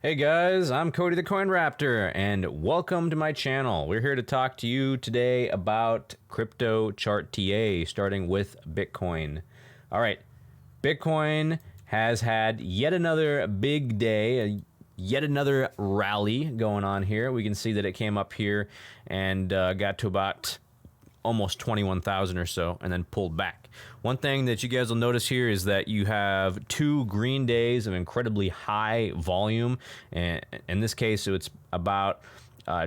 Hey guys, I'm Cody the Coin Raptor, and welcome to my channel. We're here to talk to you today about crypto chart TA, starting with Bitcoin. All right, Bitcoin has had yet another big day, yet another rally going on here. We can see that it came up here and got to about almost 21,000 or so and then pulled back. One thing that you guys will notice here is that you have 2 green days of incredibly high volume, and in this case it's about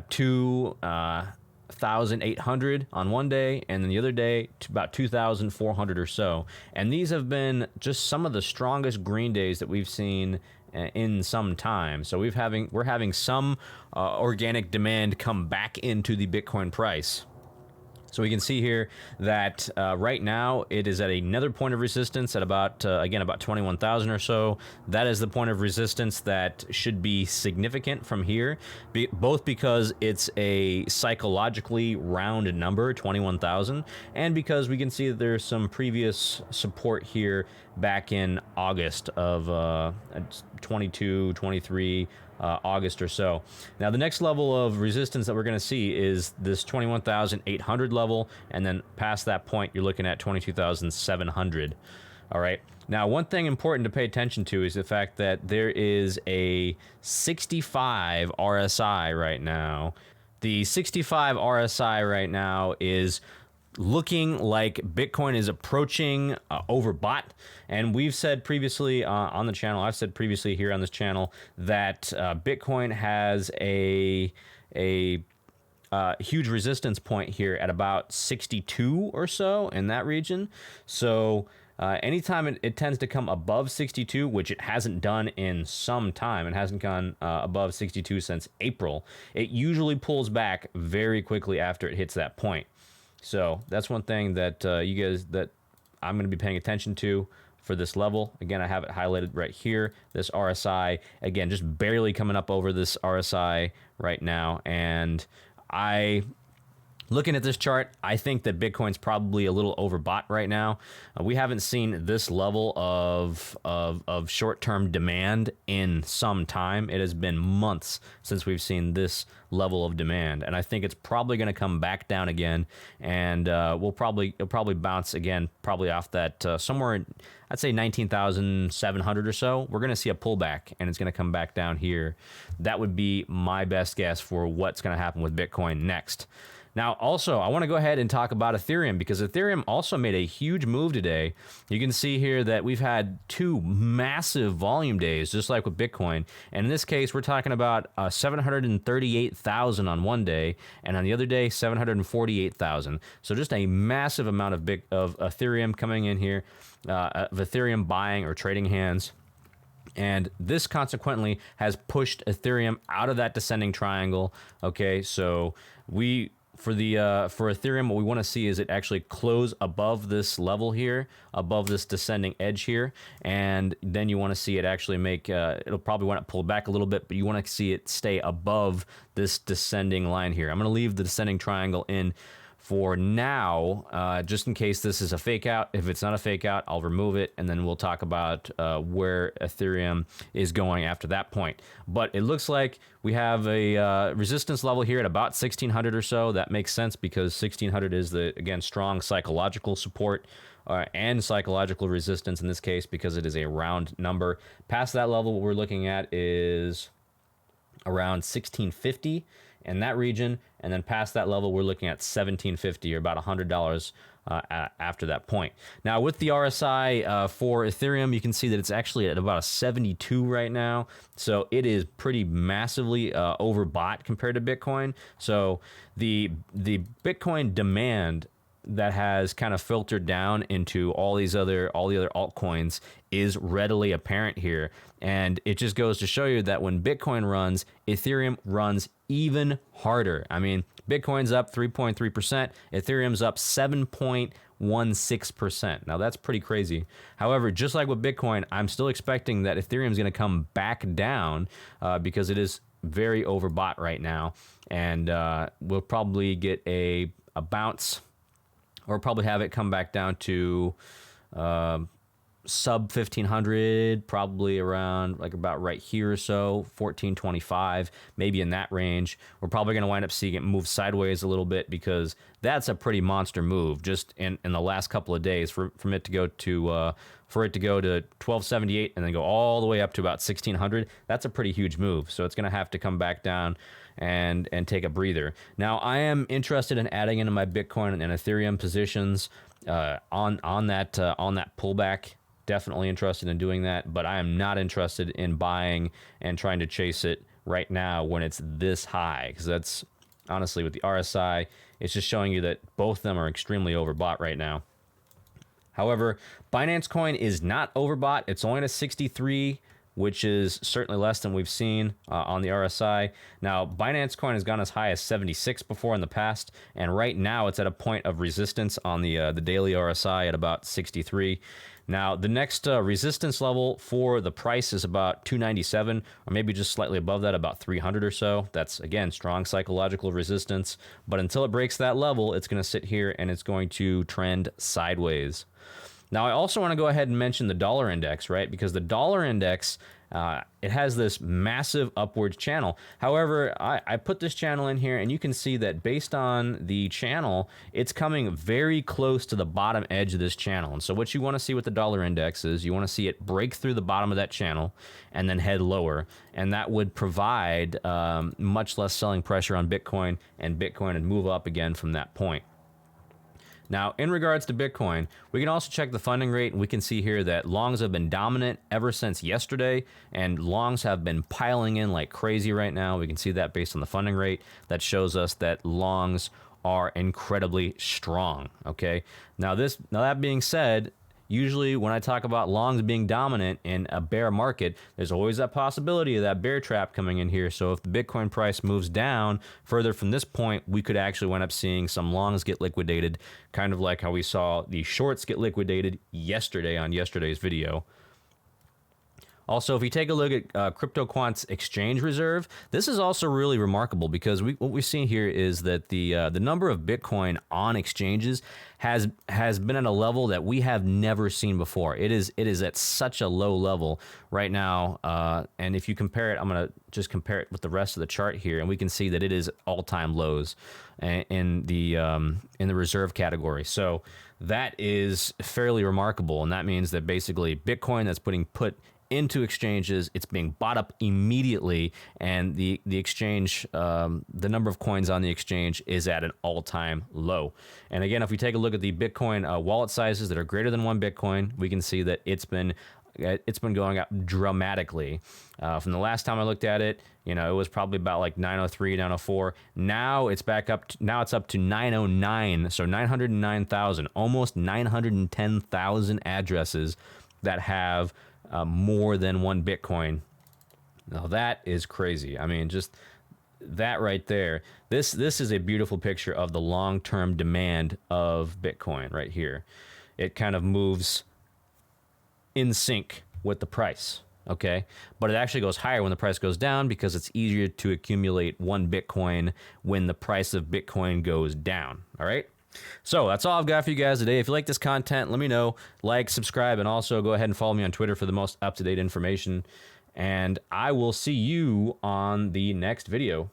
2,800 on one day, and then the other day about 2,400 or so. And these have been just some of the strongest green days that we've seen in some time. So we're having some organic demand come back into the Bitcoin price. So we can see here that right now it is at another point of resistance at about, again, about 21,000 or so. That is the point of resistance that should be significant from here, both because it's a psychologically round number, 21,000, and because we can see that there's some previous support here back in August of 22, 23, August or so. Now the next level of resistance that we're going to see is this 21,800 level, and then past that point you're looking at 22,700. All right. Now one thing important to pay attention to is the fact that there is a 65 RSI right now. The 65 RSI right now is looking like Bitcoin is approaching overbought, and we've said previously on the channel, I've said previously here on this channel that Bitcoin has a huge resistance point here at about 62 or so in that region. So anytime it tends to come above 62, which it hasn't done in some time, it hasn't gone above 62 since April, it usually pulls back very quickly after it hits that point. So that's one thing that that I'm going to be paying attention to for this level. Again, I have it highlighted right here. This RSI, again, just barely coming up over this RSI right now. And looking at this chart, I think that Bitcoin's probably a little overbought right now. We haven't seen this level of short-term demand in some time. It has been months since we've seen this level of demand, and I think it's probably going to come back down again, and it'll probably bounce again, probably off that somewhere, I'd say 19,700 or so. We're going to see a pullback, and it's going to come back down here. That would be my best guess for what's going to happen with Bitcoin next. Now, also, I want to go ahead and talk about Ethereum, because Ethereum also made a huge move today. You can see here that we've had 2 massive volume days, just like with Bitcoin. And in this case, we're talking about 738,000 on one day, and on the other day, 748,000. So just a massive amount of Ethereum coming in here, of Ethereum buying or trading hands. And this consequently has pushed Ethereum out of that descending triangle. Okay, so for Ethereum, what we want to see is it actually close above this level here, above this descending edge here, and then you want to see it actually make, it'll probably want to pull back a little bit, but you want to see it stay above this descending line here. I'm going to leave the descending triangle in for now, just in case this is a fake out. If it's not a fake out, I'll remove it, and then we'll talk about where Ethereum is going after that point. But it looks like we have a resistance level here at about 1,600 or so. That makes sense, because 1,600 is the, again, strong psychological support and psychological resistance in this case, because it is a round number. Past that level, what we're looking at is around 1,650 in that region, and then past that level we're looking at 1,750, or about $100 after that point. Now with the RSI for Ethereum, you can see that it's actually at about a 72 right now, so it is pretty massively overbought compared to Bitcoin. So the Bitcoin demand that has kind of filtered down into all the other altcoins is readily apparent here. And it just goes to show you that when Bitcoin runs, Ethereum runs even harder. I mean, Bitcoin's up 3.3%, Ethereum's up 7.16%. Now that's pretty crazy. However, just like with Bitcoin, I'm still expecting that Ethereum's going to come back down because it is very overbought right now. And we'll probably get a bounce, or probably have it come back down to sub 1500, probably around like about right here or so, 1425, maybe in that range. We're probably going to wind up seeing it move sideways a little bit because that's a pretty monster move just in the last couple of days for it to go to 1278 and then go all the way up to about 1600. That's a pretty huge move. So it's going to have to come back down and take a breather. Now I am interested in adding into my Bitcoin and Ethereum positions on that pullback. Definitely interested in doing that, but I am not interested in buying and trying to chase it right now when it's this high, because that's honestly with the RSI, it's just showing you that both of them are extremely overbought right now. However, Binance Coin is not overbought. It's only at 63, which is certainly less than we've seen on the RSI. Now, Binance Coin has gone as high as 76 before in the past, and right now it's at a point of resistance on the daily RSI at about 63. Now, the next resistance level for the price is about 297, or maybe just slightly above that, about 300 or so. That's, again, strong psychological resistance. But until it breaks that level, it's going to sit here and it's going to trend sideways. Now, I also want to go ahead and mention the dollar index, right? Because the dollar index, it has this massive upward channel. However, I put this channel in here, and you can see that based on the channel, it's coming very close to the bottom edge of this channel. And so what you want to see with the dollar index is you want to see it break through the bottom of that channel and then head lower. And that would provide much less selling pressure on Bitcoin, and Bitcoin would move up again from that point. Now, in regards to Bitcoin, we can also check the funding rate, and we can see here that longs have been dominant ever since yesterday, and longs have been piling in like crazy right now. We can see that based on the funding rate. That shows us that longs are incredibly strong, okay? Now that being said, usually when I talk about longs being dominant in a bear market, there's always that possibility of that bear trap coming in here. So if the Bitcoin price moves down further from this point, we could actually wind up seeing some longs get liquidated, kind of like how we saw the shorts get liquidated yesterday on yesterday's video. Also, if you take a look at CryptoQuant's exchange reserve, this is also really remarkable because what we see here is that the number of Bitcoin on exchanges has been at a level that we have never seen before. It is at such a low level right now, and if you compare it, I'm going to just compare it with the rest of the chart here, and we can see that it is all-time lows in the reserve category. So that is fairly remarkable, and that means that basically Bitcoin that's put into exchanges, it's being bought up immediately, and the exchange, the number of coins on the exchange is at an all-time low. And again, if we take a look at the Bitcoin wallet sizes that are greater than 1 Bitcoin, we can see that it's been going up dramatically. From the last time I looked at it, it was probably about like 903, 904. Now it's back up. Now it's up to 909. So 909,000, almost 910,000 addresses that have more than 1 Bitcoin. Now that is crazy. I mean, just that right there. This is a beautiful picture of the long-term demand of Bitcoin right here. It kind of moves in sync with the price, okay? But it actually goes higher when the price goes down because it's easier to accumulate 1 Bitcoin when the price of Bitcoin goes down, all right? So that's all I've got for you guys today. If you like this content, let me know. Like, subscribe, and also go ahead and follow me on Twitter for the most up-to-date information. And I will see you on the next video.